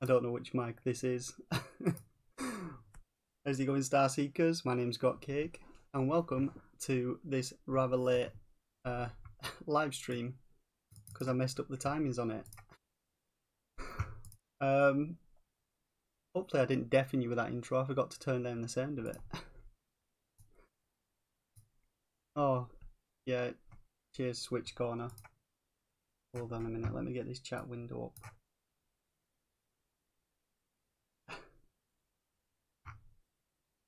I don't know which mic this is. How's it going, Star Seekers? My name's Got Cake, and welcome to this rather late live stream because I messed up the timings on it. Hopefully I didn't deafen you with that intro. I forgot to turn down the sound of it. Oh, yeah. Cheers, Switch Corner. Hold on a minute, let me get this chat window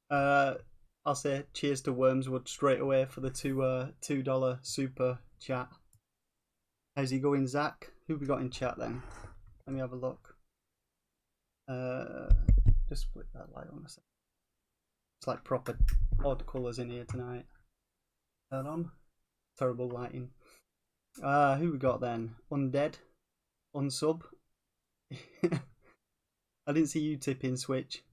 up. I'll say cheers to Wormswood straight away for the $2 super chat. How's he going, Zach? Who we got in chat then? Let me have a look. Just flick that light on a second. It's like proper odd colours in here tonight. Turn on. Terrible lighting. Who we got then? Undead. Unsub. I didn't see you tipping, Switch.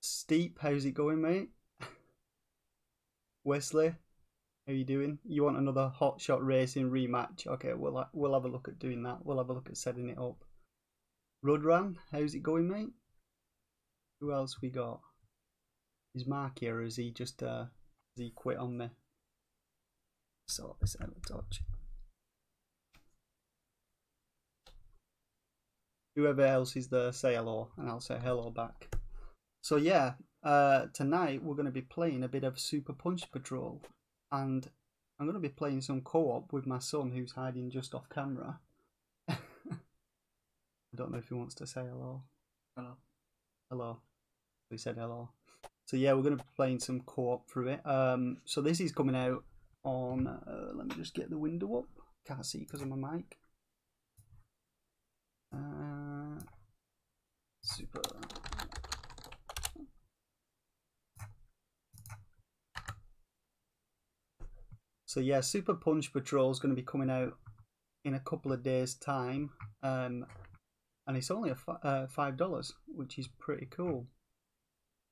Steep, how's it going, mate? Wesley, how you doing? You want another Hot Shot Racing rematch? Okay, we'll have a look at doing that. We'll have a look at setting it up. Rudran, how's it going, mate? Who else we got? Is Mark here, or is he just has he quit on me? Sort this out of touch. Whoever else is there, say hello, and I'll say hello back. So yeah, tonight we're going to be playing a bit of Super Punch Patrol, and I'm going to be playing some co-op with my son, who's hiding just off camera. I don't know if he wants to say hello. Hello. Hello. He said hello. So yeah, we're going to be playing some co-op through it. So this is coming out on, let me just get the window up. Can't see because of my mic. Super. So yeah, Super Punch Patrol is going to be coming out in a couple of days' time, and it's only $5, which is pretty cool.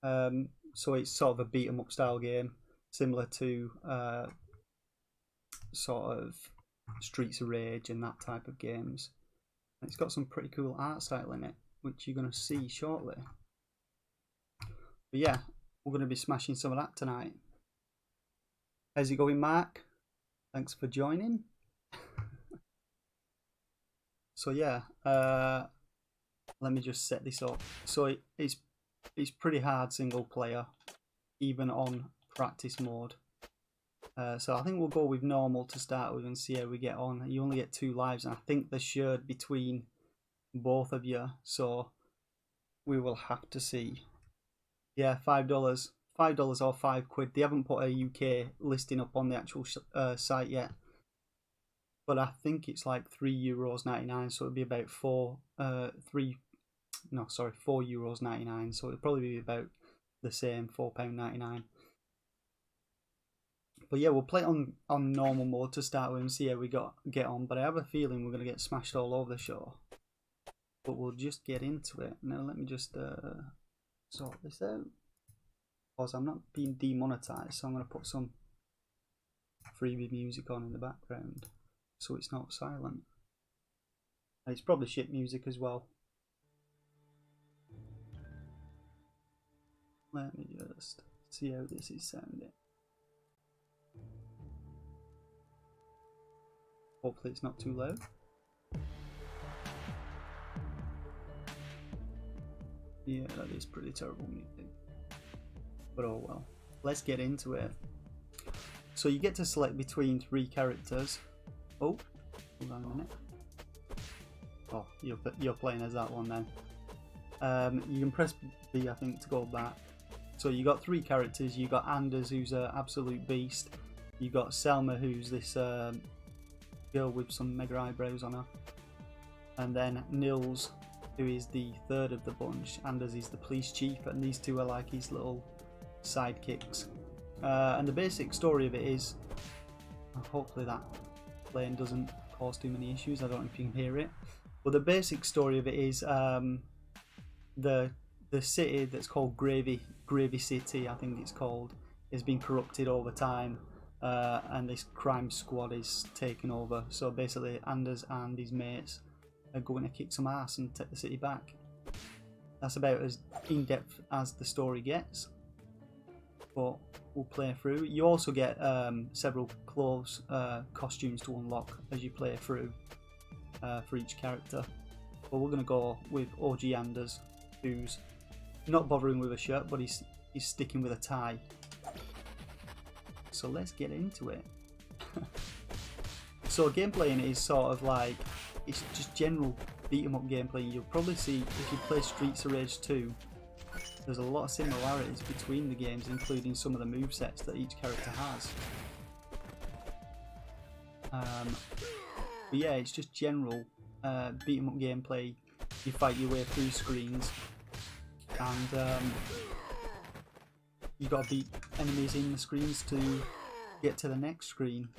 So it's sort of a beat 'em up style game, similar to sort of Streets of Rage and that type of games. And it's got some pretty cool art style in it, which you're going to see shortly. But yeah, we're going to be smashing some of that tonight. How's it going, Mark? Thanks for joining. So yeah, let me just set this up. So it's pretty hard single player, even on practice mode. So I think we'll go with normal to start with and see how we get on. You only get 2 lives, and I think they're shared between both of you, so we will have to see. Yeah, $5. $5 or £5. They haven't put a UK listing up on the actual site yet, but I think it's like €3.99, so it'll be about €4.99, so it'll probably be about the same, £4.99. But yeah, we'll play it on normal mode to start with and see how we get on, but I have a feeling we're going to get smashed all over the show. But we'll just get into it. Now let me just sort this out. Because I'm not being demonetized, so I'm going to put some freebie music on in the background so it's not silent. And it's probably shit music as well. Let me just see how this is sounding. Hopefully it's not too loud. Yeah, that is pretty terrible music. But oh well. Let's get into it. So you get to select between 3 characters. Oh, hold on a minute. Oh, you're playing as that one then. You can press B, I think, to go back. So you got 3 characters. You got Anders, who's an absolute beast. You got Selma, who's this girl with some mega eyebrows on her. And then Nils, who is the third of the bunch. Anders is the police chief, and these 2 are like his little sidekicks. And the basic story of it is, hopefully that plane doesn't cause too many issues, I don't know if you can hear it, but the basic story of it is the city that's called Gravy City, I think it's called, has been corrupted over time, and this crime squad is taking over. So basically Anders and his mates are going to kick some ass and take the city back. That's about as in-depth as the story gets, but we'll play through. You also get several clothes costumes to unlock as you play through for each character. But we're going to go with OG Anders, who's not bothering with a shirt, but he's sticking with a tie. so let's get into it. So gameplay in it is sort of like, it's just general beat 'em up gameplay. You'll probably see if you play Streets of Rage 2, there's a lot of similarities between the games, including some of the movesets that each character has. But yeah, it's just general beat 'em up gameplay. You fight your way through screens, and you got to beat enemies in the screens to get to the next screen.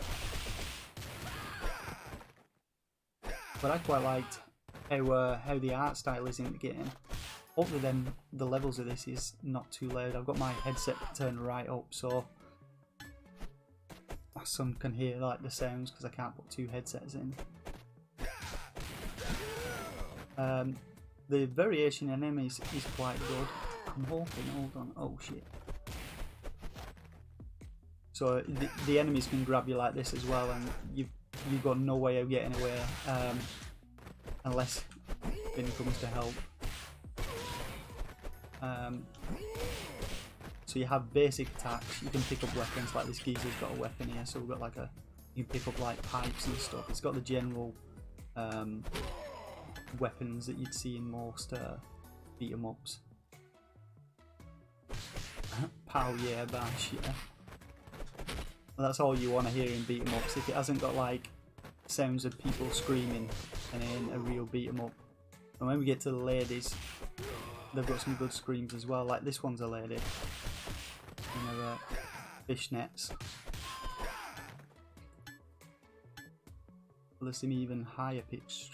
But I quite liked how the art style is in the game. Other than the levels of this is not too loud. I've got my headset turned right up so my son can hear like the sounds because I can't put two headsets in. The variation in enemies is quite good. I'm hoping, hold on, oh shit. So the enemies can grab you like this as well, and you've got no way of getting away unless Finn comes to help. So you have basic attacks. You can pick up weapons, like this geezer's got a weapon here, so we've got like you can pick up like pipes and stuff. It's got the general weapons that you'd see in most beat 'em ups. Pow, yeah, bash, yeah. Well, that's all you want to hear in beat 'em ups. If it hasn't got like sounds of people screaming, and ain't a real beat 'em up. And when we get to the ladies, they've got some good screams as well. Like this one's a lady in her fishnets. There's some even higher pitched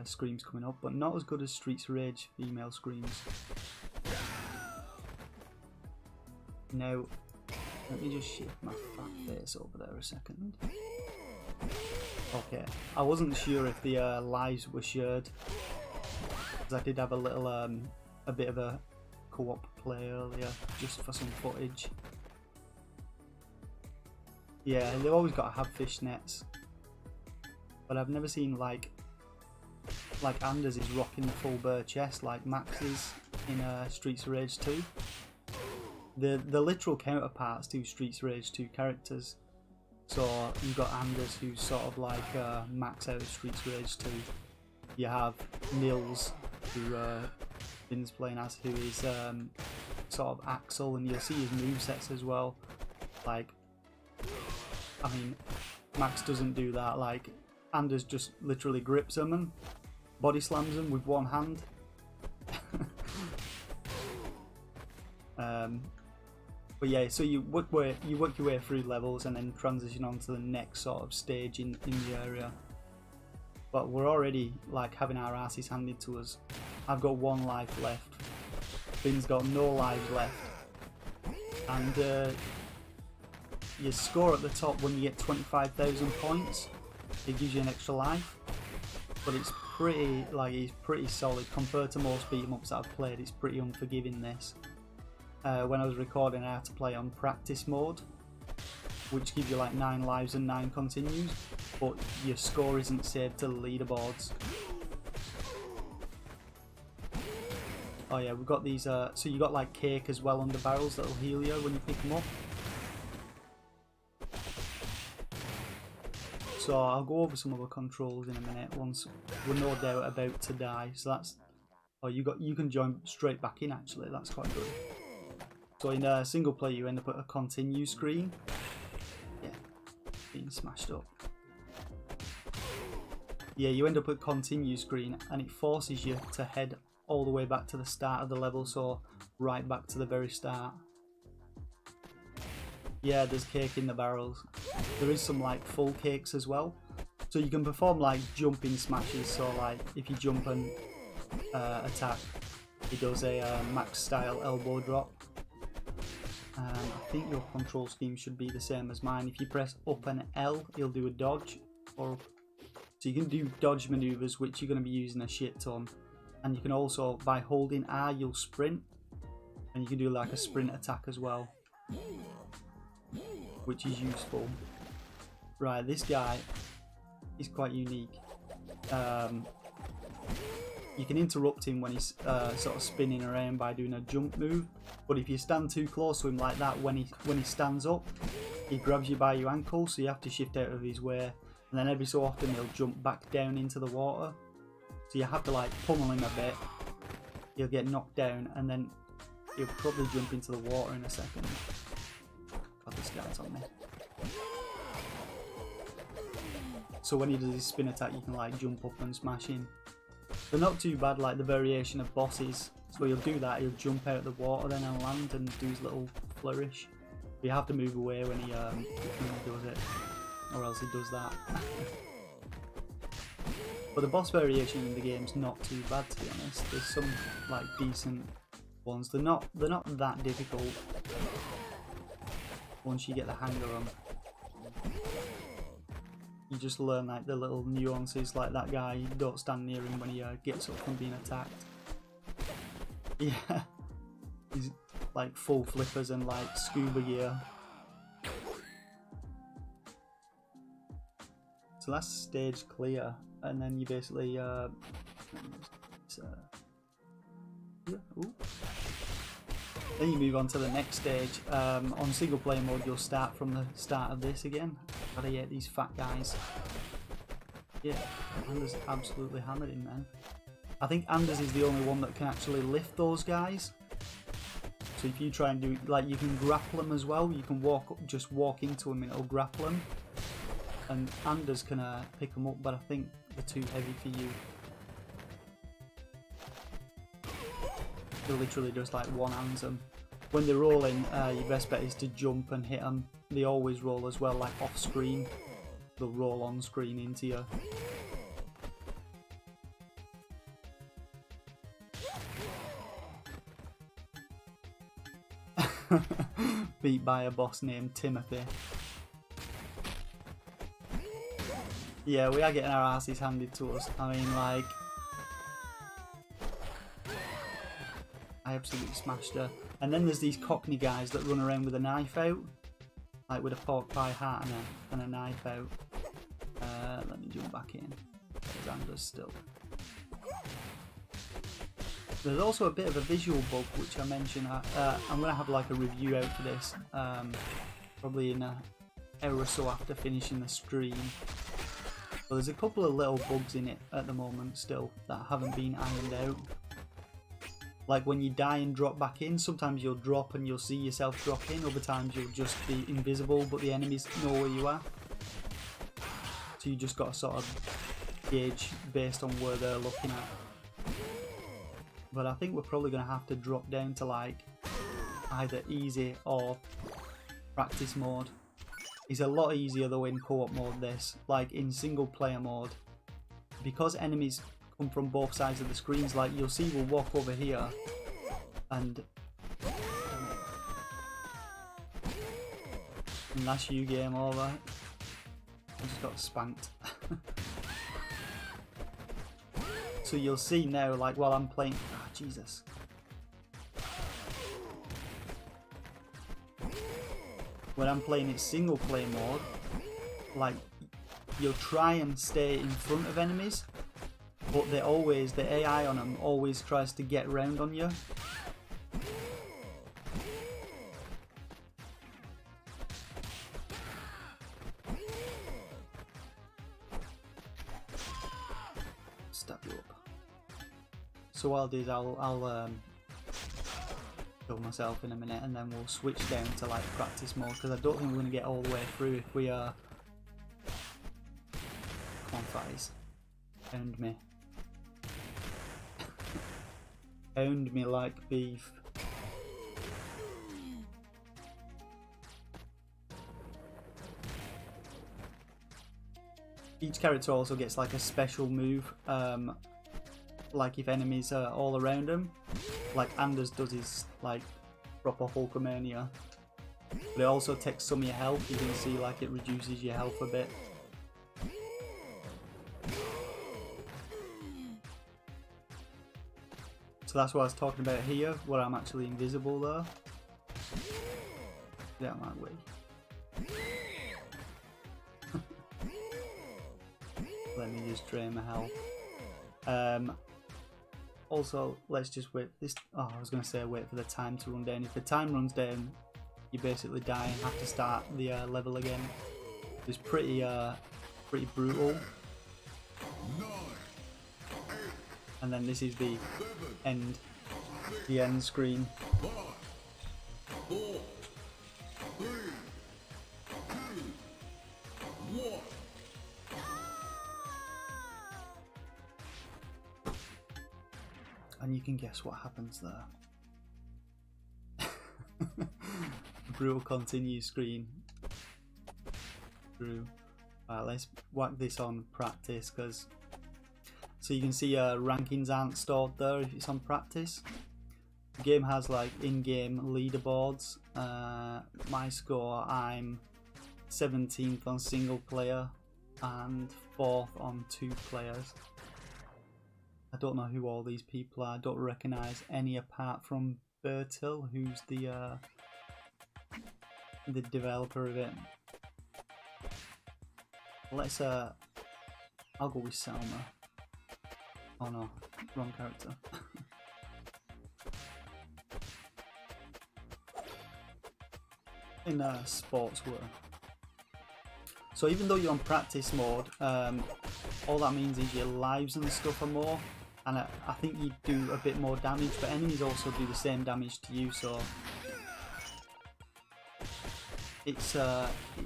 screams coming up, but not as good as Streets of Rage female screams. Now, let me just shift my fat face over there a second. Okay, I wasn't sure if the lives were shared, because I did have a little, a bit of a co-op play earlier, just for some footage. Yeah, they've always got to have fishnets, but I've never seen like Anders is rocking the full bare chest like Max is in Streets of Rage 2. The literal counterparts to Streets of Rage 2 characters. So you've got Anders, who's sort of like Max out of Streets of Rage 2. You have Nils, who Finn's playing as, who is sort of Axel, and you'll see his movesets as well. Like, I mean, Max doesn't do that. Like, Anders just literally grips him and body slams him with one hand. But yeah, so you work your way through levels and then transition on to the next sort of stage in the area. But we're already like having our asses handed to us. I've got 1 life left. Finn's got no lives left. And your score at the top when you get 25,000 points, it gives you an extra life. But it's pretty solid compared to most beat 'em ups that I've played. It's pretty unforgiving, this. When I was recording, I had to play on practice mode, which gives you like 9 lives and 9 continues, but your score isn't saved to the leaderboards. Oh yeah, we've got these, so you got like cake as well under barrels that'll heal you when you pick them up. So I'll go over some of the controls in a minute once we're no doubt about to die. So that's, oh, you can join straight back in actually, that's quite good. So in a single player you end up at a continue screen. Yeah, being smashed up. Yeah, you end up at continue screen and it forces you to head all the way back to the start of the level, so right back to the very start. Yeah, there's cake in the barrels. There is some like full cakes as well. So you can perform like jumping smashes, so like if you jump and attack, it does a max style elbow drop. I think your control scheme should be the same as mine. If you press up and L, you'll do a dodge. So you can do dodge maneuvers, which you're going to be using a shit ton. And you can also, by holding R, you'll sprint. And you can do like a sprint attack as well, which is useful. Right, this guy is quite unique. You can interrupt him when he's sort of spinning around by doing a jump move, but if you stand too close to him like that, when he stands up, he grabs you by your ankle, so you have to shift out of his way, and then every so often he'll jump back down into the water, so you have to like pummel him a bit. He'll get knocked down, and then he'll probably jump into the water in a second. God, this guy's on me. So when he does his spin attack, you can like jump up and smash him. They're not too bad, like the variation of bosses. So he'll do that, he'll jump out of the water then and land and do his little flourish. But you have to move away when he does it, or else he does that. But the boss variation in the game's not too bad, to be honest. There's some like decent ones. They're not that difficult once you get the hang of them. You just learn like the little nuances, like that guy, don't stand near him when he gets up from being attacked. Yeah, he's like full flippers and like scuba gear. So that's stage clear, and then you basically then you move on to the next stage. On single player mode, you'll start from the start of this again. God, I hate these fat guys. Yeah, Anders absolutely hammered him, man. I think Anders is the only one that can actually lift those guys. So if you try and do, like, you can grapple them as well. You can just walk into them and it'll grapple them. And Anders can pick them up, but I think they're too heavy for you. They literally just like one-hands them. When they're rolling, your best bet is to jump and hit them. They always roll as well, like off screen. They'll roll on screen into you. Beat by a boss named Timothy. Yeah, we are getting our asses handed to us. I mean, like, I absolutely smashed her. And then there's these Cockney guys that run around with a knife out, like with a pork pie hat and a knife out. Let me jump back in. There's Anders still. There's also a bit of a visual bug which I mentioned. I'm going to have like a review out for this, probably in an hour or so after finishing the stream. But there's a couple of little bugs in it at the moment still that haven't been ironed out. Like when you die and drop back in, sometimes you'll drop and you'll see yourself drop in, other times you'll just be invisible but the enemies know where you are. So you just got to sort of gauge based on where they're looking at. But I think we're probably going to have to drop down to like either easy or practice mode. It's a lot easier though in co-op mode this. Like in single player mode, because enemies come from both sides of the screens, like you'll see we'll walk over here and that's you, game over. I just got spanked. So you'll see now, like while I'm playing, Jesus. When I'm playing it single player mode, like you'll try and stay in front of enemies, but the AI on them always tries to get around on you. Stab you up. So what I'll do is I'll kill myself in a minute and then we'll switch down to like practice mode, because I don't think we're going to get all the way through if we are... Come on, fatties. Pound me. Pound me like beef. Each character also gets like a special move, like if enemies are all around him, like Anders does his like proper Hulkamania, but it also takes some of your health. You can see like it reduces your health a bit. So that's what I was talking about here, where I'm actually invisible though. Get out of my way. Let me just drain my health. Also, let's just wait. I was going to say wait for the time to run down. If the time runs down, you basically die and have to start the level again. It's pretty brutal. And then this is the end screen. And you can guess what happens there. Brutal continue screen. Through. Let's whack this on practice, because so you can see rankings aren't stored there if it's on practice. The game has like in-game leaderboards. My score, I'm 17th on single player and 4th on 2 players. I don't know who all these people are. I don't recognise any apart from Bertil, who's the developer of it. Let's I'll go with Selma. Oh no, wrong character. In sportswear. So even though you're on practice mode, all that means is your lives and stuff are more, and I think you do a bit more damage, but enemies also do the same damage to you, so it's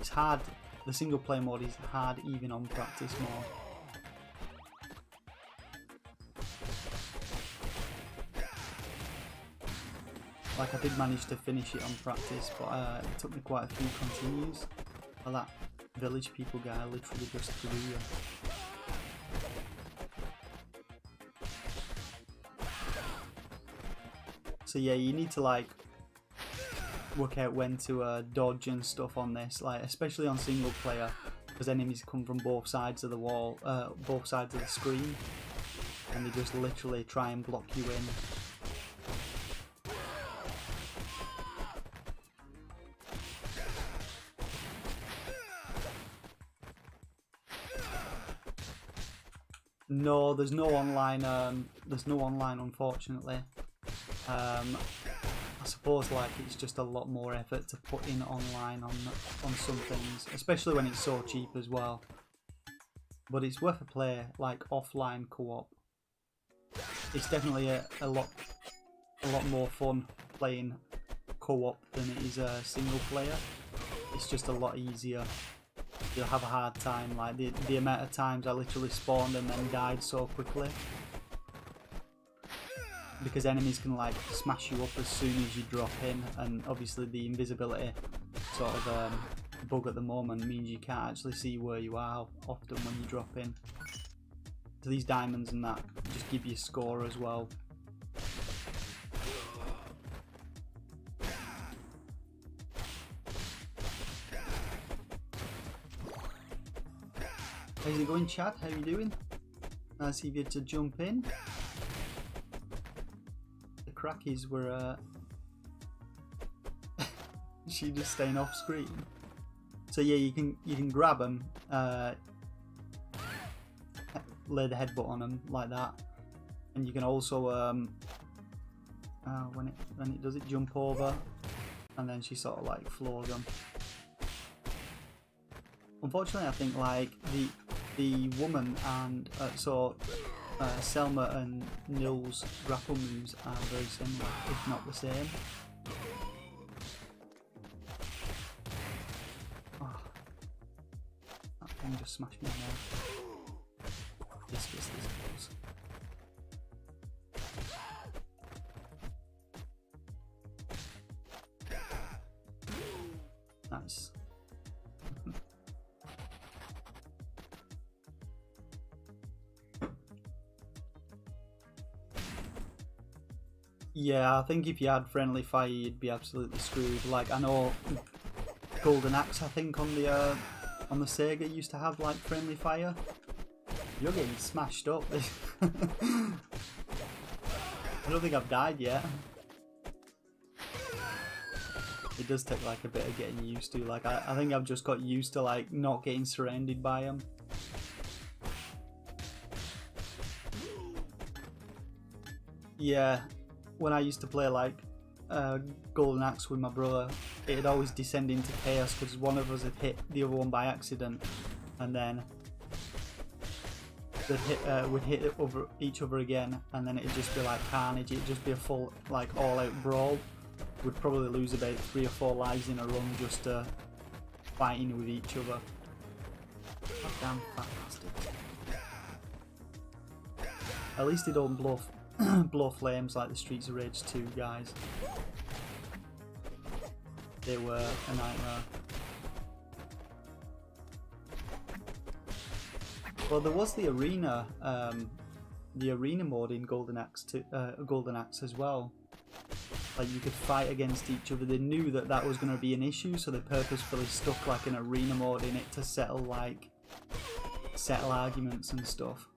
hard. The single player mode is hard even on practice mode. Like I did manage to finish it on practice, but it took me quite a few continues. Well, that village people guy literally just threw you. So yeah, you need to like work out when to dodge and stuff on this, like especially on single player, because enemies come from both sides of the wall, both sides of the screen, and they just literally try and block you in. No, there's no online. Unfortunately. I suppose like it's just a lot more effort to put in online on some things, especially when it's so cheap as well. But it's worth a play, like offline co-op. It's definitely a lot more fun playing co-op than it is single player. It's just a lot easier. You'll have a hard time, like the amount of times I literally spawned and then died so quickly. Because enemies can like smash you up as soon as you drop in, and obviously the invisibility sort of bug at the moment means you can't actually see where you are often when you drop in. So these diamonds and that just give you score as well. How's it going, Chad? How you doing? Nice of you to jump in. Crackies were she just staying off screen. So yeah, you can grab them, lay the headbutt on them like that, and you can also when it does it jump over, and then she sort of like floors them. Unfortunately, I think like the woman and Selma and Nils' grapple moves are very similar, if not the same. Oh, that thing just smashed me in there. This close. Nice. Yeah, I think if you had friendly fire, you'd be absolutely screwed. Like I know, Golden Axe, I think on the Sega used to have like friendly fire. You're getting smashed up. I don't think I've died yet. It does take like a bit of getting used to. Like I think I've just got used to like not getting surrounded by them. Yeah, when I used to play like Golden Axe with my brother, it'd always descend into chaos because one of us had hit the other one by accident, and then we'd hit each other again, and then it'd just be like carnage. It'd just be a full, like, all-out brawl. We'd probably lose about 3 or 4 lives in a run just fighting with each other. Goddamn fat bastard. At least they don't blow flames like the Streets of Rage 2 guys. They were a nightmare. Well, there was the arena mode in Golden Axe as well. Like, you could fight against each other. They knew that that was going to be an issue, so they purposefully stuck like an arena mode in it to settle arguments and stuff.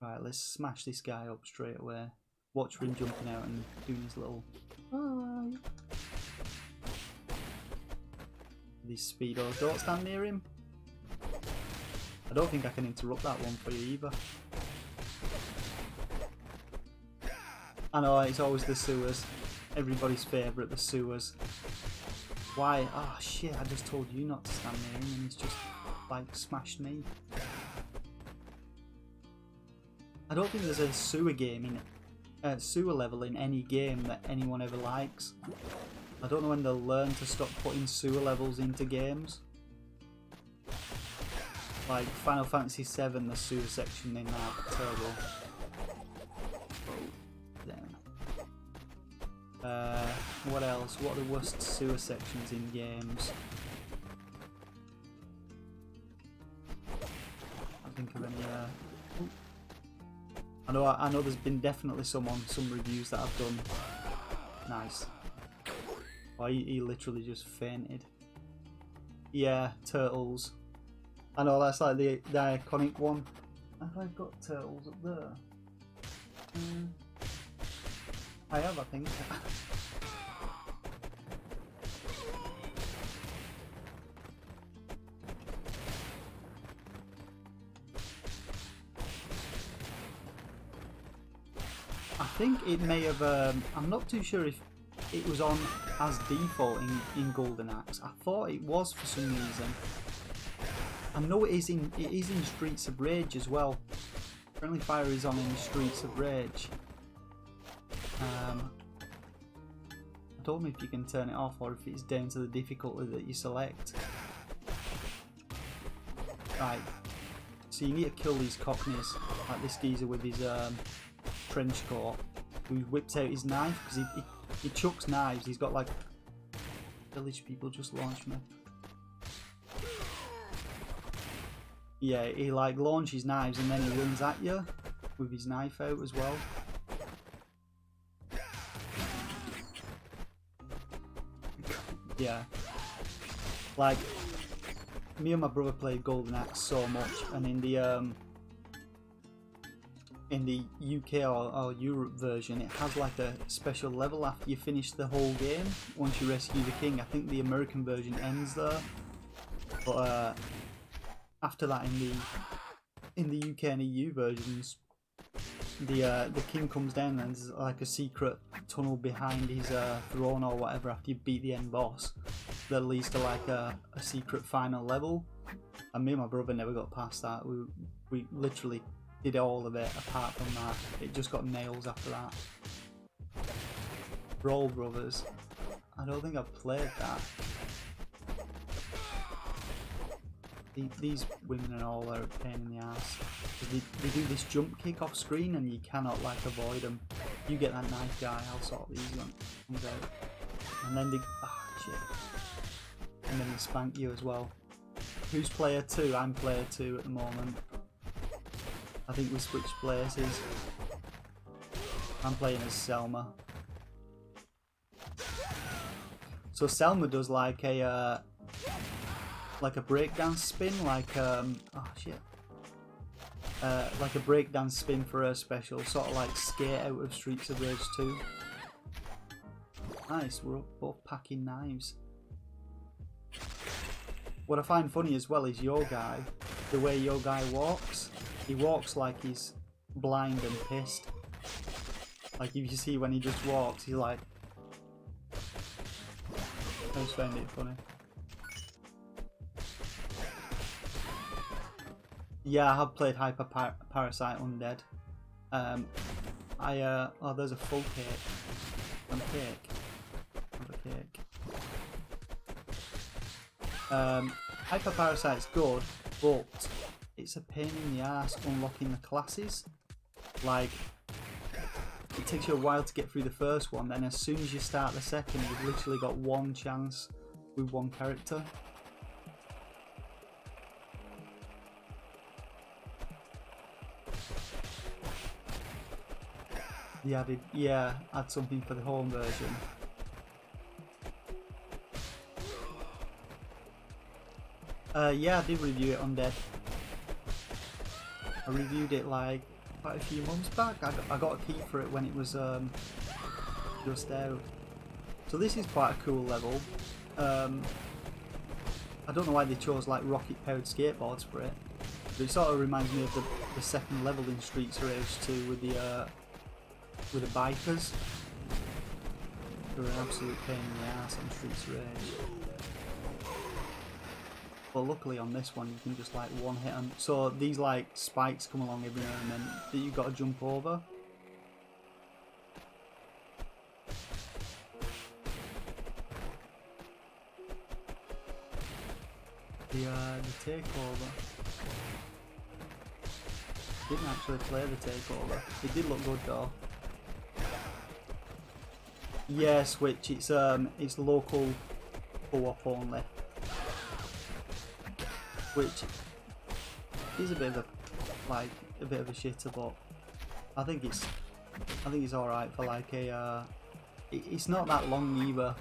Right, let's smash this guy up straight away. Watch for him jumping out and doing his little hi. These speedos, don't stand near him. I don't think I can interrupt that one for you either. I know, it's always the sewers. Everybody's favourite, the sewers. Why? Ah, shit, I just told you not to stand near him and he's just, like, smashed me. I don't think there's a sewer game sewer level in any game that anyone ever likes. I don't know when they'll learn to stop putting sewer levels into games. Like Final Fantasy VII, the sewer section in that, terrible. What else? What are the worst sewer sections in games? I can't think of any. I know there's been definitely some reviews that I've done. Nice. Oh, he literally just fainted. Yeah, turtles. I know, that's like the iconic one. Have I got turtles up there? I have, I think. I think it may have, I'm not too sure if it was on as default in Golden Axe. I thought it was for some reason. I know it is in Streets of Rage as well. Friendly Fire is on in Streets of Rage. I don't know if you can turn it off or if it's down to the difficulty that you select. Right, so you need to kill these cockneys, like this geezer with his trench coat, who whips out his knife, because he chucks knives. He's got like, village people just launched me. Yeah, he like launches knives and then he runs at you with his knife out as well. Yeah, like me and my brother played Golden Axe so much, and in the UK or Europe version, it has like a special level after you finish the whole game. Once you rescue the king, I think the American version ends there, but after that, in the UK and EU versions, the king comes down and there's like a secret tunnel behind his throne or whatever after you beat the end boss that leads to like a secret final level, and me and my brother never got past that. We literally did all of it apart from that. It just got nails after that. Brawl Brothers, I don't think I've played that. These women and all are a pain in the ass. They do this jump kick off screen and you cannot like avoid them. You get that knife guy, I'll sort these ones out. And then they, shit. And then they spank you as well. Who's player 2? I'm player 2 at the moment. I think we switched places. I'm playing as Selma. So Selma does like a breakdance spin, like like a breakdance spin for her special, sort of like Skate out of Streets of Rage 2. Nice, we're both packing knives. What I find funny as well is your guy, the way your guy walks. He walks like he's blind and pissed. Like if you see when he just walks, he's like... I just find it funny. Yeah, I have played Hyper Parasite Undead. Oh, there's a full cake. And a cake. Have a cake. Hyper Parasite's good, but it's a pain in the ass unlocking the classes. Like, it takes you a while to get through the first one, then as soon as you start the second, you've literally got one chance with one character. Yeah, add something for the home version. Yeah, I did review it Undead. I reviewed it like quite a few months back. I got a key for it when it was just out. So this is quite a cool level. I don't know why they chose like rocket powered skateboards for it, but it sort of reminds me of the second level in Streets of Rage 2 with the bikers. They're an absolute pain in the ass on Streets of Rage. But luckily on this one you can just like one hit them. So these like spikes come along every now and then that you've got to jump over. The takeover. Didn't actually play the takeover. It did look good though. Yeah, Switch. It's local co-op only. Which is a bit of a shitter, but I think it's alright for like a it's not that long either.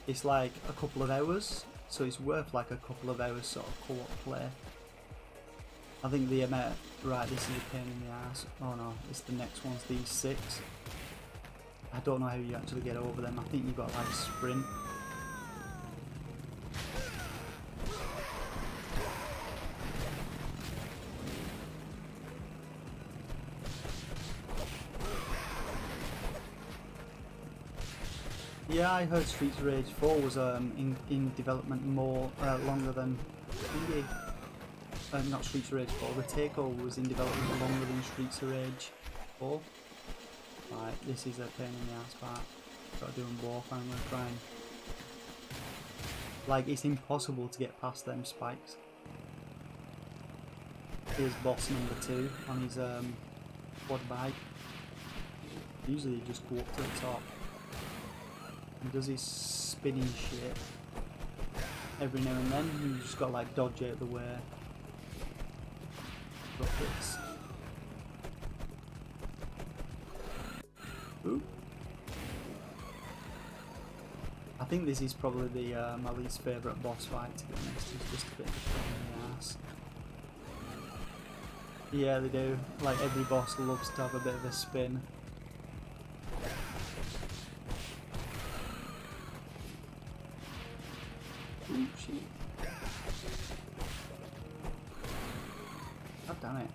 It's like a couple of hours, so it's worth like a couple of hours sort of co-op play. I think the amount, right, this is a pain in the ass. Oh no, it's the next one's these 6. I don't know how you actually get over them. I think you've got like sprint. Yeah, I heard Streets of Rage 4 was in development more longer than not Streets of Rage 4. The Takeover was in development longer than Streets of Rage 4. Right, this is a pain in the ass part. Gotta do them both. I'm gonna try and like it's impossible to get past them spikes. Here's boss number 2 on his quad bike. Usually you just go up to the top. He does his spinning shit every now and then. You just got to like dodge out of the way. Rockets. Ooh. I think this is probably the my least favourite boss fight, to be honest. It's just a bit of a pain in the ass. Yeah, they do. Like every boss loves to have a bit of a spin. Ooh, shit. God damn it.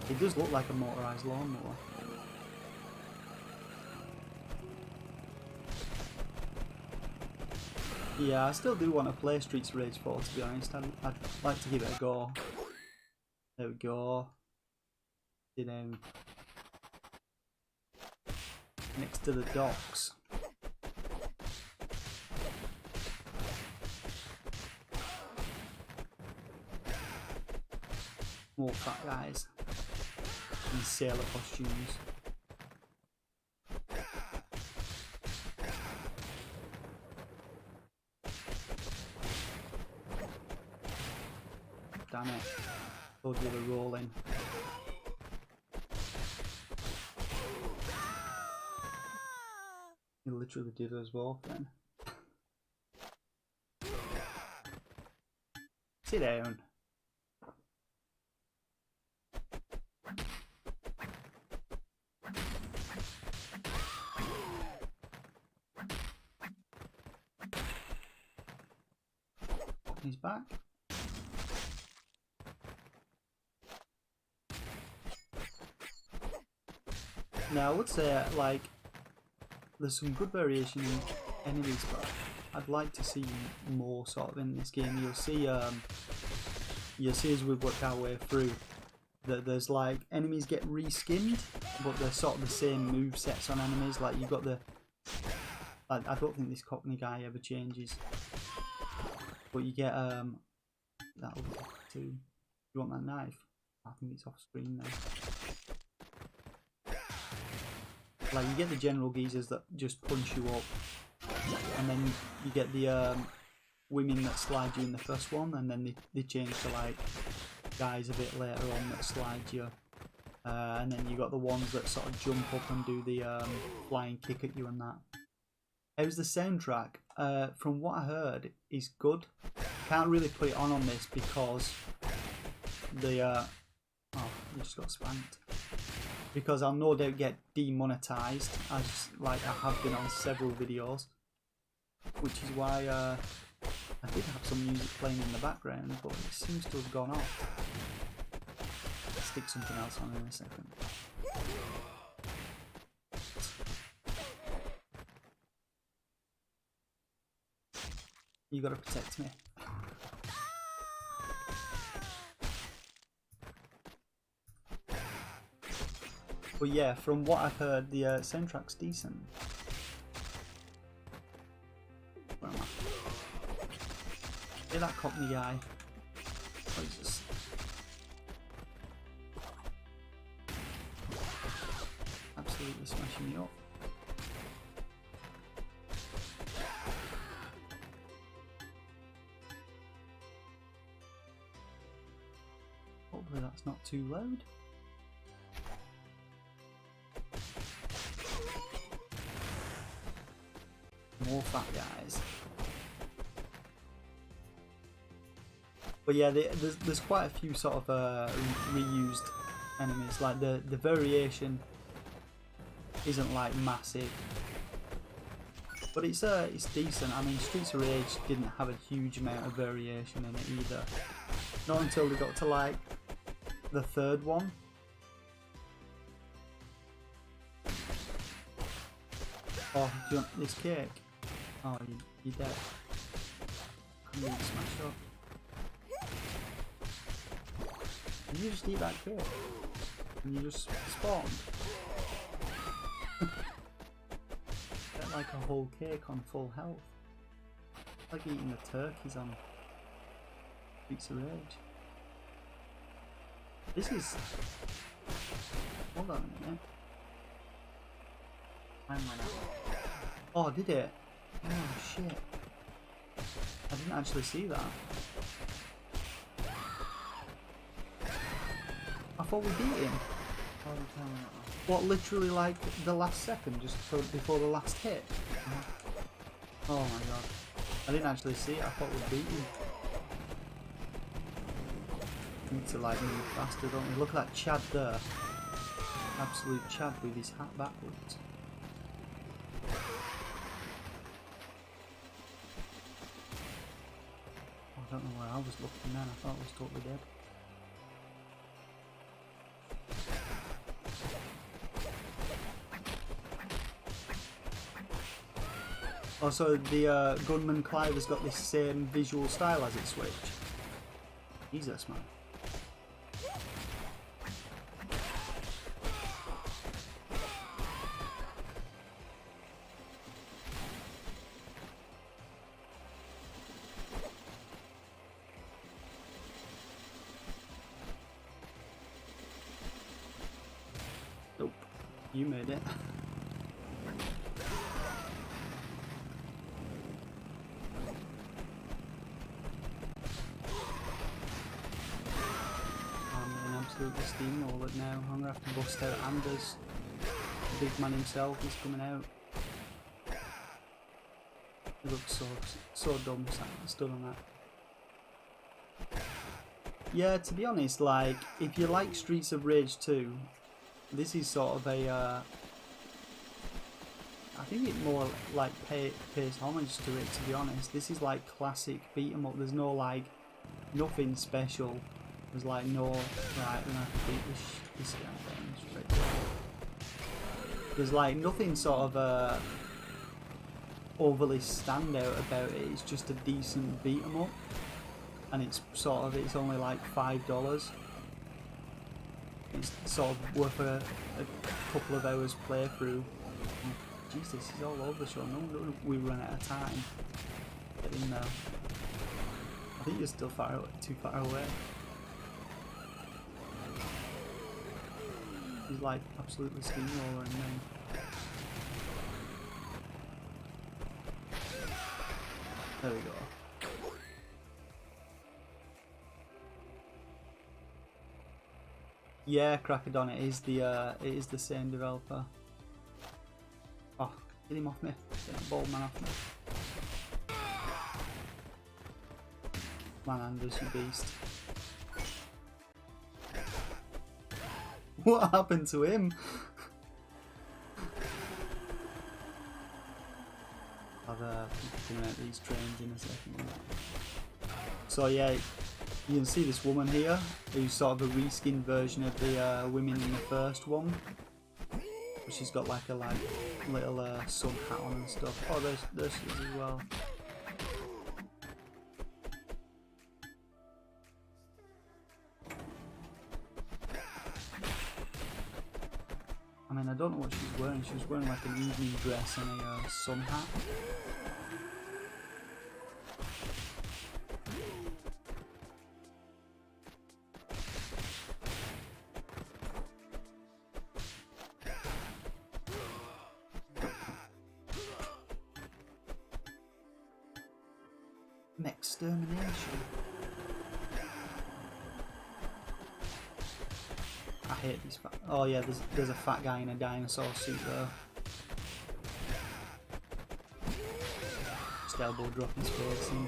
It does look like a motorised lawnmower. Yeah, I still do want to play Streets of Rage 4, to be honest. I'd like to give it a go. There we go. You know, next to the docks. More fat guys in sailor costumes. Damn it. Told you the rolling. You literally did as well then. Sit down. He's back. Now I would say, like, there's some good variation in enemies, but I'd like to see more sort of in this game. You'll see as we work our way through that there's like enemies get reskinned, but they're sort of the same move sets on enemies. Like you've got the, I don't think this Cockney guy ever changes, but you get that too. You want that knife? I think it's off screen now. Like you get the general geezers that just punch you up, and then you get the women that slide you in the first one, and then they change to like guys a bit later on that slide you, and then you got the ones that sort of jump up and do the flying kick at you and that. How's the soundtrack? From what I heard, is good. Can't really put it on this because the oh, you just got spanked. Because I'll no doubt get demonetized, as like I have been on several videos, which is why I did have some music playing in the background, but it seems to have gone off. I'll stick something else on in a second. You gotta protect me. But yeah, from what I've heard, the soundtrack's decent. Where am I? Hey, that Cockney guy. Oh, he's just... absolutely smashing me up. Hopefully that's not too loud. More fat guys. But yeah, there's quite a few sort of reused enemies. Like the variation isn't like massive, but it's decent. I mean, Streets of Rage didn't have a huge amount of variation in it either. Not until we got to like the third one. Oh, do you want this cake? Oh, you're dead. I'm really smashed up. Did you just eat that cake? And you just spawned? Get like a whole cake on full health. It's like eating the turkeys on Streets of Rage. This is... hold on a minute. Time ran out. Oh, did it? Oh shit. I didn't actually see that. I thought we beat him. What, literally like the last second, just before the last hit? Oh my god. I didn't actually see it, I thought we'd beat him. We need to like move faster, don't we? Look at that Chad there. Absolute Chad with his hat backwards. I don't know where I was looking then, I thought I was totally dead. Also, the gunman Clive has got this same visual style as its Switch. Jesus, man. Nope, you made it. Absolutely steamroll it now. I'm gonna have to bust out Anders. The big man himself is coming out. He looks so dumb stood on that. Yeah, to be honest, like, if you like Streets of Rage 2, this is sort of a, I think it more like pays homage to it, to be honest. This is like classic beat 'em up. There's no like, nothing special. There's like no, right, I'm gonna have to beat this guy down straight away. There's like nothing sort of overly standout about it. It's just a decent beat 'em up. And it's sort of, it's only like $5. It's sort of worth a couple of hours playthrough. Jeez, this is all over the show. No wonder we run out of time. Get in there. I think you're still too far away. He's like absolutely steamrolling me. There we go. Yeah, Crackedon, it is the same developer. Oh, get him off me. Get that bald man off me. Man, Anders, you beast. What happened to him? I'll have people coming out these trains in a second. So yeah, you can see this woman here, who's sort of a reskinned version of the women in the first one. But she's got like a little sun hat on and stuff. Oh, there she is as well. I mean, I don't know what she's wearing. She was wearing like an evening dress and a sun hat. Extermination. I hate these fat. Oh yeah, there's a fat guy in a dinosaur suit there. Just elbow drop his face in.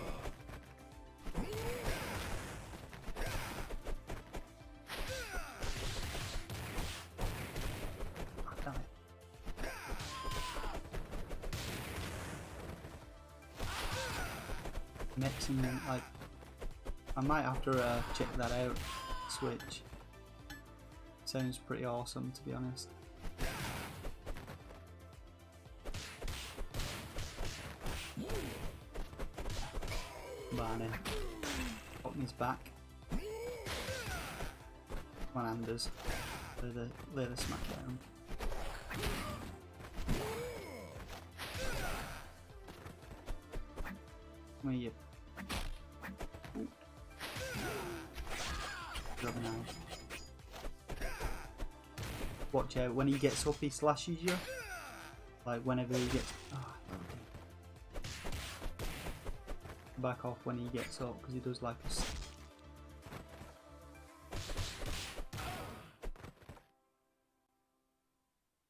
Mixing them, like, I might have to check that out. Switch sounds pretty awesome, to be honest. Barney, pop his back. One handers, lay the smack down. Where you? Watch out, when he gets up he slashes you. Like whenever he gets... Oh, back off when he gets up, because he does like a...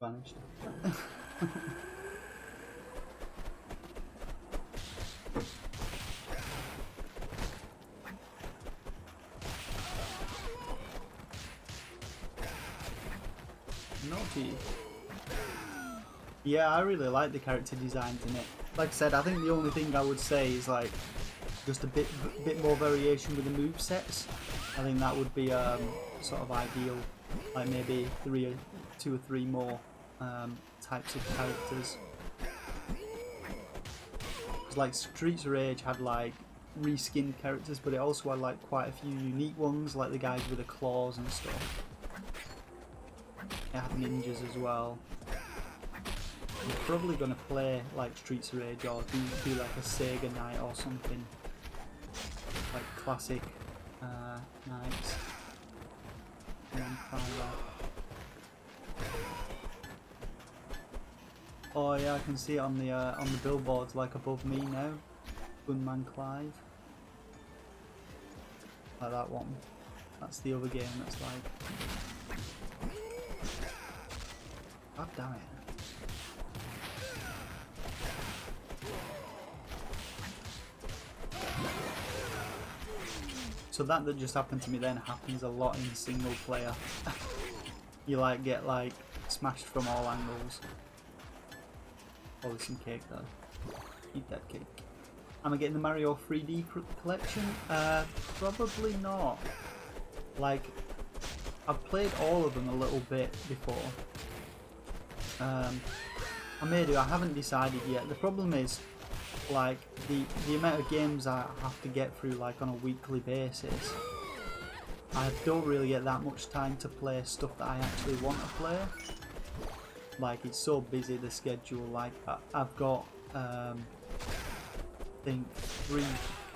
Vanished. Naughty. Yeah, I really like the character designs in it. Like I said, I think the only thing I would say is like just a bit more variation with the movesets. I think that would be sort of ideal. Like maybe two or three more types of characters. Because like Streets of Rage had like reskinned characters, but it also had like quite a few unique ones, like the guys with the claws and stuff. It had ninjas as well. You're probably going to play like Streets of Rage or do like a Sega night or something. Like classic nights. And then try that. Oh yeah, I can see it on the billboards like above me now. Gunman Clive. Like that one. That's the other game that's like... God damn it. So that just happened to me then happens a lot in single player. You like get like smashed from all angles. Oh, there's some cake though. Eat that cake. Am I getting the Mario 3D collection? Probably not. Like, I've played all of them a little bit before. I may do. I haven't decided yet. The problem is, like, the amount of games I have to get through, like, on a weekly basis. I don't really get that much time to play stuff that I actually want to play. Like, it's so busy, the schedule. Like, I've got, I think, 3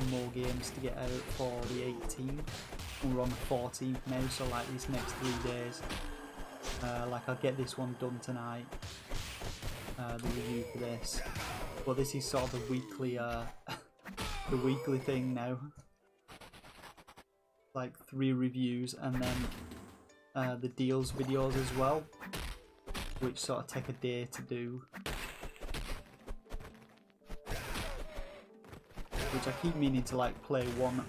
more games to get out for the 18th. And we're on the 14th now, so, like, these next 3 days. Like, I'll get this one done tonight. The review for this. But this is sort of the weekly, the weekly thing now. Like 3 reviews and then the deals videos as well, which sort of take a day to do. Which I keep meaning to like play one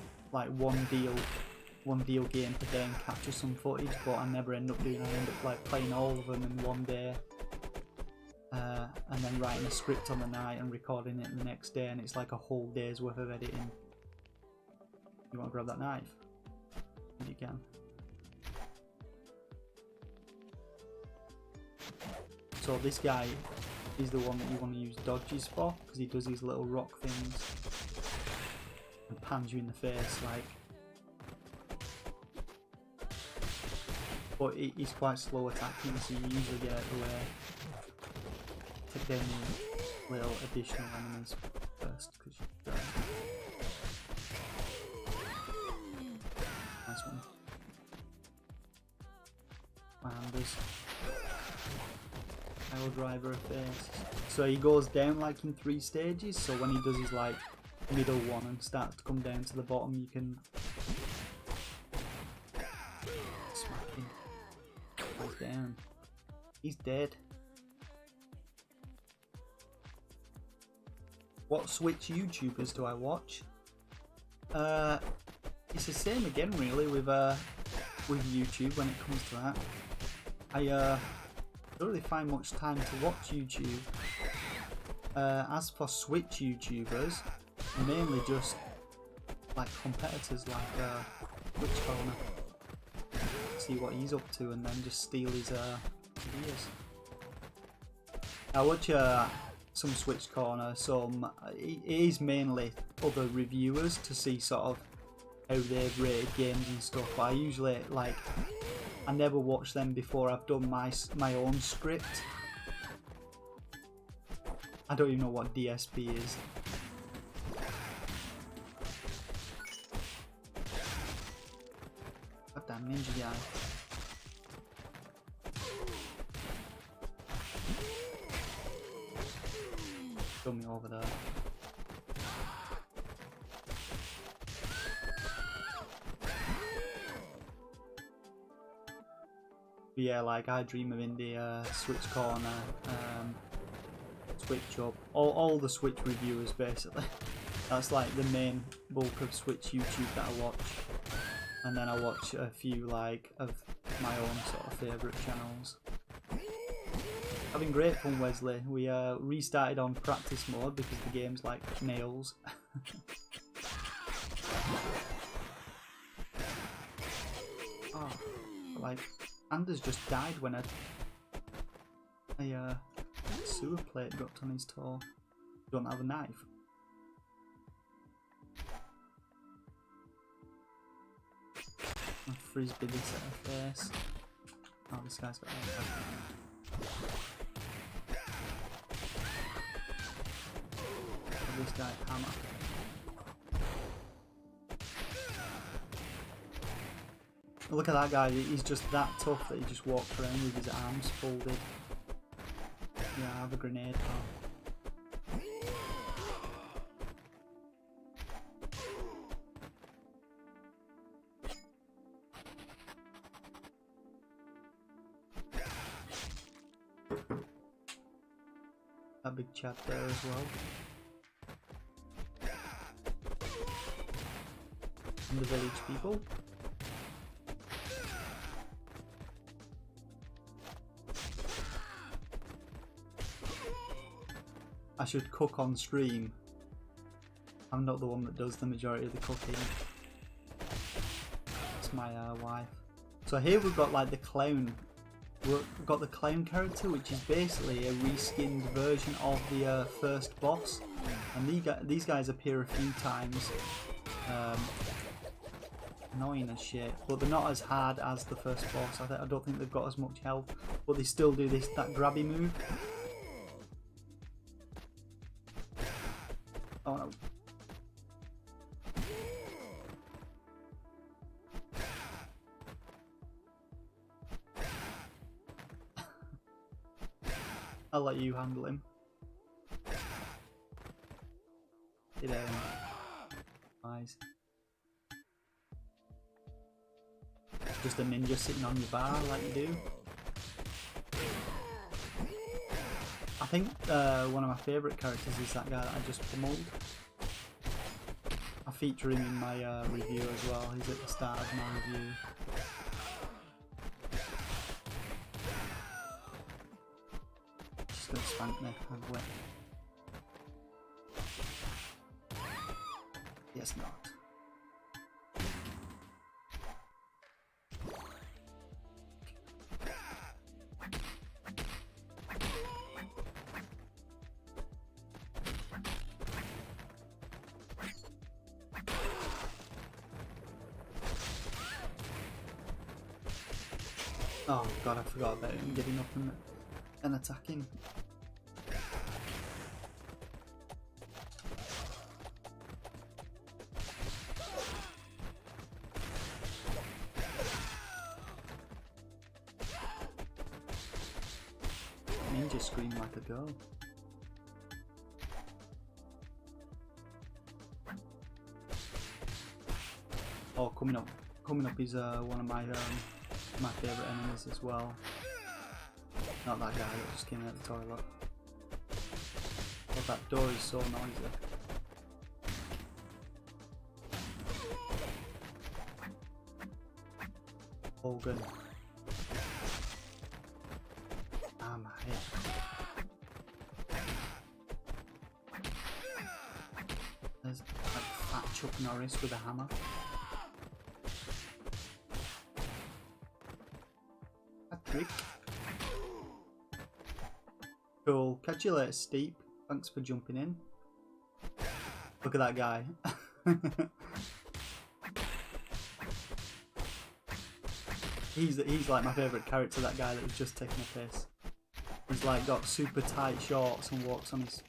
deal game per day and capture some footage, but I never end up doing. I end up like playing all of them in one day, and then writing a script on the night and recording it the next day, and it's like a whole day's worth of editing. You want to grab that knife? You can. So this guy is the one that you want to use dodges for, because he does these little rock things and pans you in the face, like. But he's quite slow attacking, so you usually get out of the way. Take down the little additional enemies first, because you die. Nice one. Landers. Pile driver of face. So he goes down like in 3 stages, so when he does his like middle one and starts to come down to the bottom, you can smack him. He's down. He's dead. What Switch YouTubers do I watch? It's the same again really with YouTube when it comes to that. I don't really find much time to watch YouTube. As for Switch YouTubers, mainly just like competitors like Twitch Corner. See what he's up to and then just steal his ideas. I watch some Switch Corner, some it is mainly other reviewers to see sort of how they've rated games and stuff, but I usually like I never watch them before I've done my own script. I don't even know what DSP is. Goddamn ninja guy. Throw me over there. But yeah, like I Dream of Indie, Switch Corner, Switch Up, all the Switch reviewers basically. That's like the main bulk of Switch YouTube that I watch. And then I watch a few like of my own sort of favourite channels. Having great fun, Wesley. We restarted on practice mode because the game's like nails. Oh, like Anders just died when a sewer plate dropped on his toe. Don't have a knife. A frisbee this at her face. Oh, this guy's got a this guy hammer. Look at that guy, he's just that tough that he just walks around with his arms folded. Yeah, I have a grenade now. A big chat there as well. and the village people. I should cook on stream. I'm not the one that does the majority of the cooking. It's my wife. So here we've got like the clown. We've got the clown character, which is basically a reskinned version of the first boss. And these guys appear a few times. Annoying as shit, but they're not as hard as the first boss. I don't think they've got as much health, but they still do that grabby move. Oh no. I'll let you handle him. Get him. Nice. Just a ninja sitting on your bar like you do. I think one of my favourite characters is that guy that I just pummeled. I feature him in my review as well. He's at the start of my review. Just gonna spank me. I'm wet. Yes, not. Oh god, I forgot about him getting up and attacking. Ninja scream like a girl. Oh, coming up is one of my favourite enemies as well. Not that guy that just came out of the toilet. Oh, that door is so noisy. Hogan. Ah, my head. There's like fat Chuck Norris with a hammer. Cool. Catch you later, Steep. Thanks for jumping in. Look at that guy. He's like my favourite character, that guy that was just taking a piss. He's like got super tight shorts and walks on his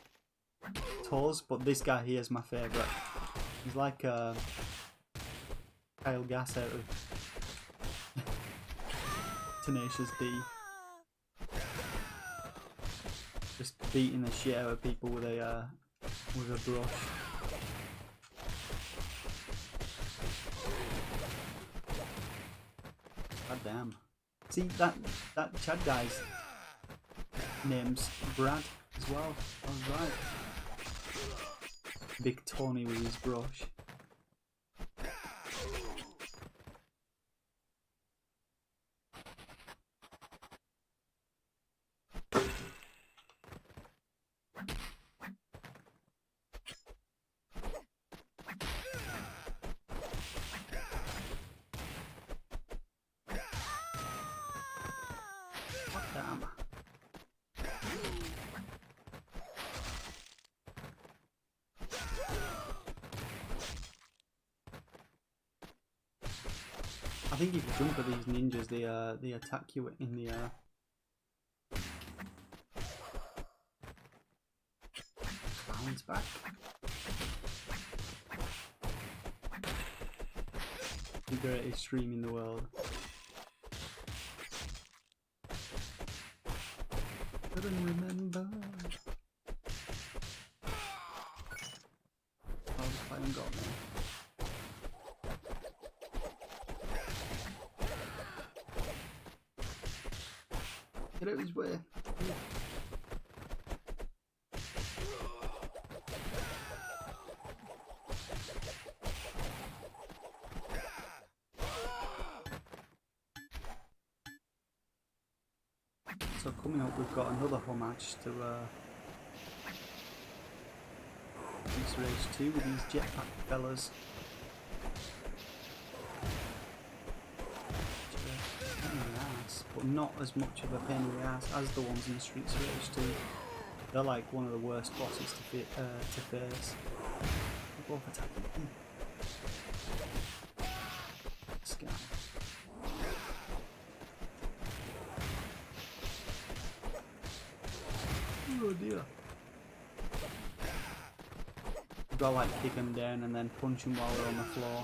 toes, but this guy here is my favourite. He's like Kyle Gass out of Tenacious D. Just beating the shit out of people with a brush. God damn. See that Chad guy's name's Brad as well. I was right. Big Tony with his brush. I think if you jump at these ninjas, they attack you in the air. Clown's back. The greatest stream in the world. Couldn't remember. Oh, the clown got me. Get out of his way. So coming up, we've got another homage to Streets Rage 2 with these jetpack fellas. Pain in the ass, but not as much of a pain in the ass as the ones in Streets Rage 2. They're like one of the worst bosses to face. They're both attacking me. This guy. Oh dear. You've got to like kick them down and then punch them while they're on the floor.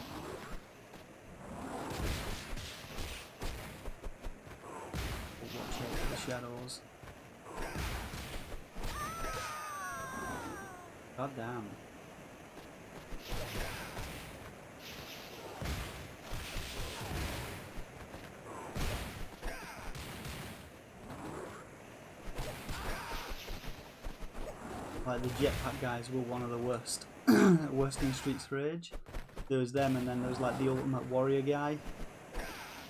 Watch out for the shadows. God damn. Like the jetpack guys were one of the worst. Worst in Streets Rage. There was them, and then there was like the ultimate warrior guy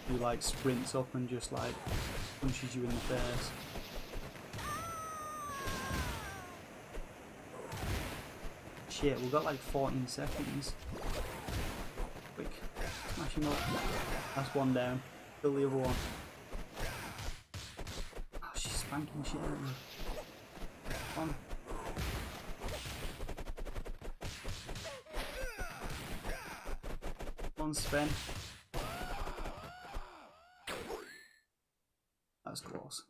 who like sprints up and just like punches you in the face. Shit, we've got like 14 seconds. Quick, smash him up. That's one down. Kill the other one. Oh, she's spanking shit out of me. Come on. Come on, Sven. That's close.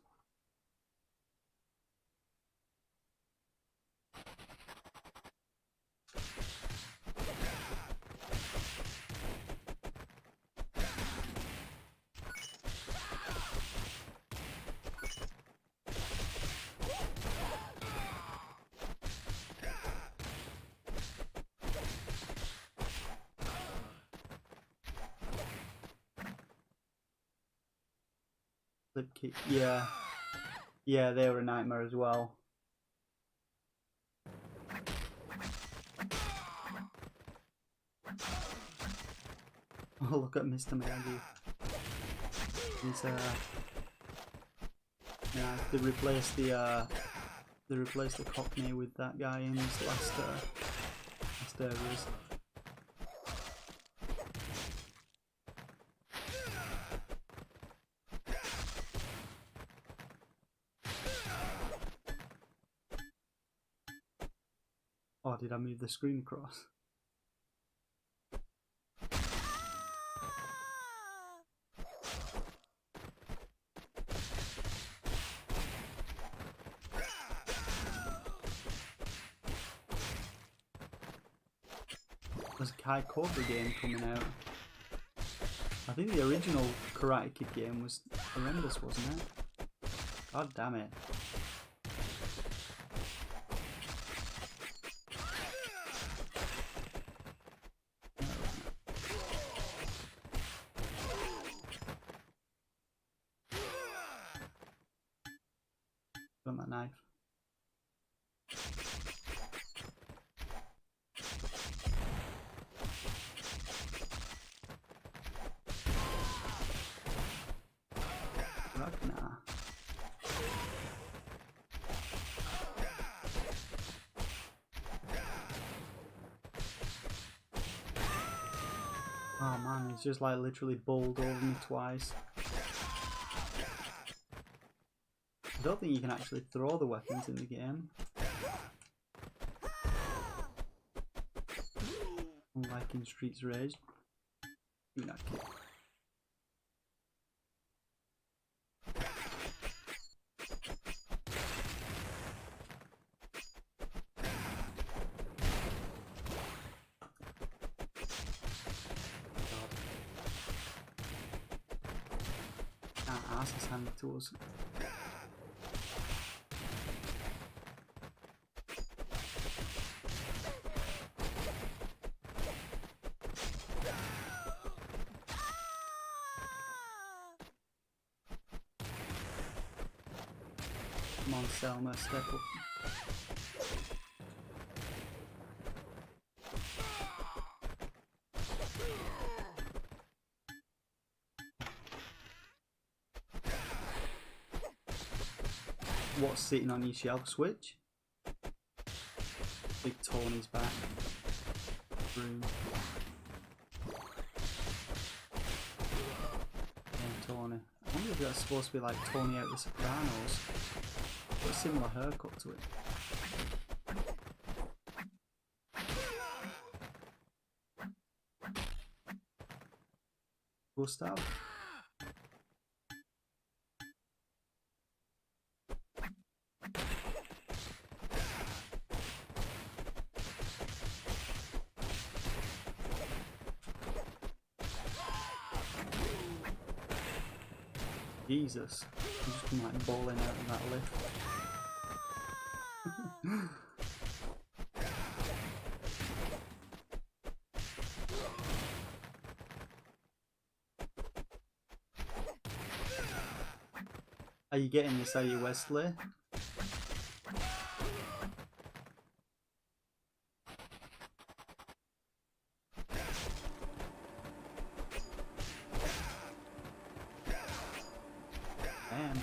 Flip kick, yeah. Yeah, they were a nightmare as well. Oh, look at Mr. Miyagi. He's yeah, they replaced the Cockney with that guy in his last areas. Oh, did I move the screen across? There's a Kai Cobra game coming out. I think the original Karate Kid game was horrendous, wasn't it? God damn it. Got that knife. Ragnar. Oh man, he's just like literally bowled over me twice. I don't think you can actually throw the weapons in the game. Unlike in Streets Rage. Do not kill. Our ass is handed to us. Come on, Selma, step up. what's sitting on your shelf switch. Big Tony's back. Room. Yeah, Tony. I wonder if that's supposed to be like Tony out of The Sopranos. Got a similar haircut to it. Gustav. Jesus, I'm just come like bowling out of that lift. Are you getting this, are you, Wesley? Damn.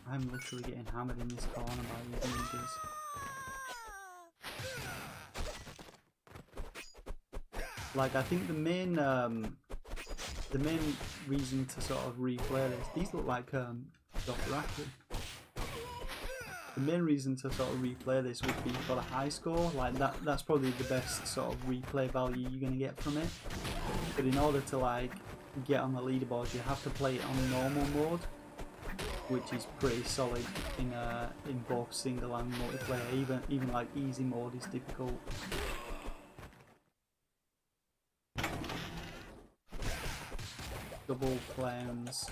I'm literally getting hammered in this corner by these ninjas. Like, I think the main reason to sort of replay this, these look like Dr. Aki. The main reason to sort of replay this would be for the high score. Like that's probably the best sort of replay value you're gonna get from it. But in order to like get on the leaderboards, you have to play it on normal mode, which is pretty solid in both single and multiplayer. Even like easy mode is difficult. Double clowns,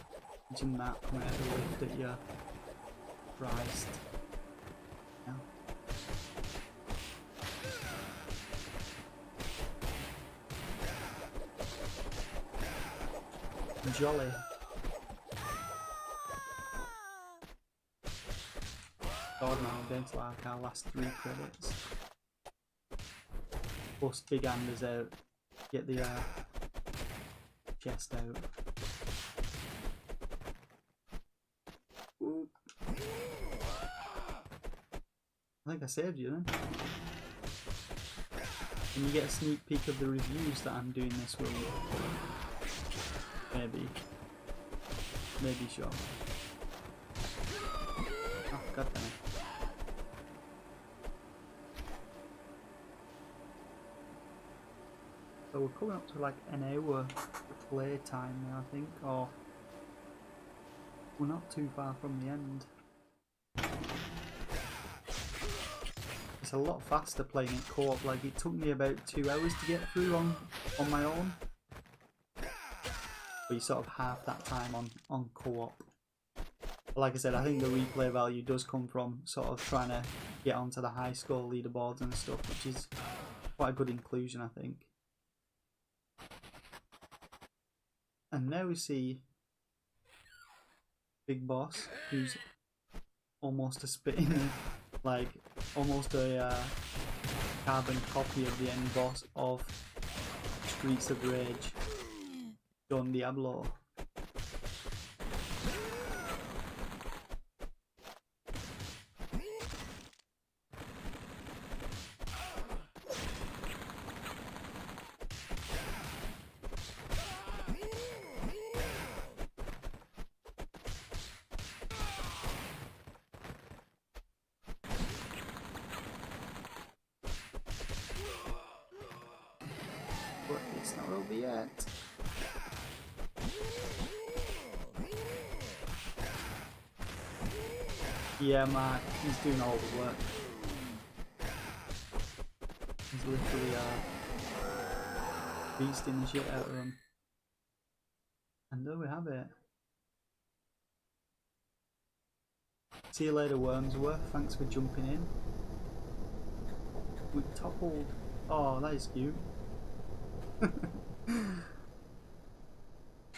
imagine that coming out of the lift at you. Christ. Yeah. Jolly. God, now I'm going to like our last 3 credits. Bust big handers out. Get the chest out. Ooh. I think I saved you then. Can you get a sneak peek of the reviews that I'm doing this week? Maybe. Maybe sure. Oh, god damn it. So we're coming up to like an hour play time now, I think, or we're not too far from the end. It's a lot faster playing it co-op. Like it took me about 2 hours to get through on my own, but you sort of have that time on co-op. But like I said, I think the replay value does come from sort of trying to get onto the high score leaderboards and stuff, which is quite a good inclusion, I think. And now we see Big Boss, who's almost a spitting, like almost a carbon copy of the end boss of Streets of Rage, Don Diablo. But it's not over yet. Yeah, Mark, he's doing all the work. He's literally beasting the shit out of him. And there we have it. See you later, Wormsworth. Thanks for jumping in. We toppled. Oh, that is cute.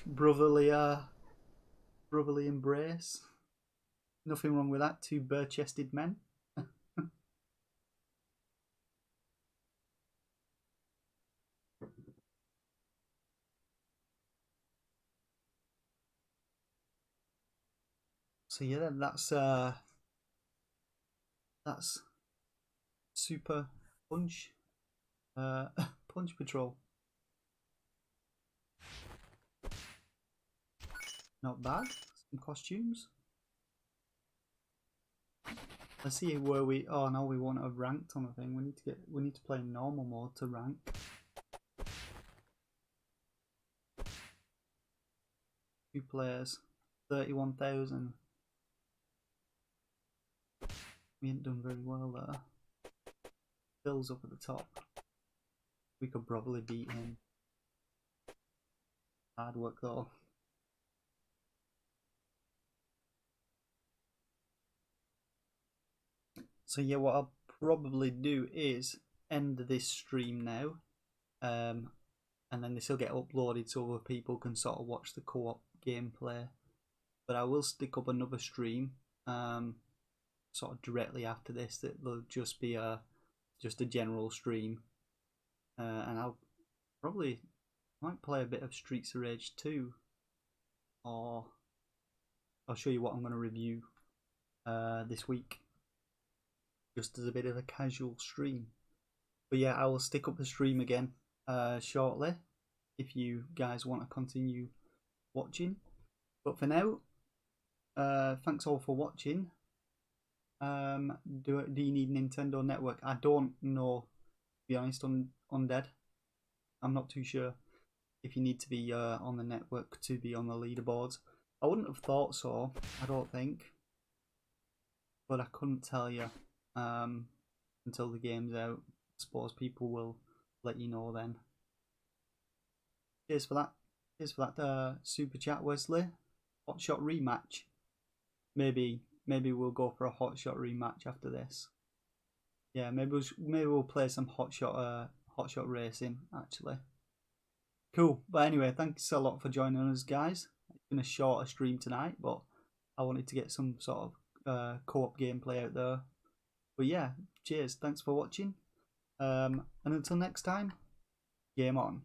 brotherly embrace. Nothing wrong with that. 2 bare-chested men. So yeah, that's Super Punch Punch Patrol. Not bad. Some costumes. Let's see where we. Oh no, we won't have ranked on the thing. We need to play normal mode to rank. Two players, 31,000. We ain't done very well there. Bill's up at the top. We could probably beat him. Hard work though. So yeah, what I'll probably do is end this stream now, and then this will get uploaded so other people can sort of watch the co-op gameplay. But I will stick up another stream, sort of directly after this. That will just be just a general stream, and I'll probably might play a bit of Streets of Rage 2, or I'll show you what I'm going to review this week, just as a bit of a casual stream. But yeah, I will stick up the stream again shortly if you guys want to continue watching. But for now, thanks all for watching. Do you need Nintendo Network? I don't know, to be honest, on Undead. I'm not too sure if you need to be on the network to be on the leaderboards. I wouldn't have thought so, I don't think. But I couldn't tell you until the game's out. I suppose people will let you know then. Cheers for that. Cheers for that super chat, Wesley. Hot shot rematch. Maybe we'll go for a hot shot rematch after this. Yeah, maybe we'll play some hot shot racing actually. Cool. But anyway, thanks a lot for joining us, guys. It's been a shorter stream tonight, but I wanted to get some sort of co-op gameplay out there. But yeah, cheers. Thanks for watching. And until next time, game on.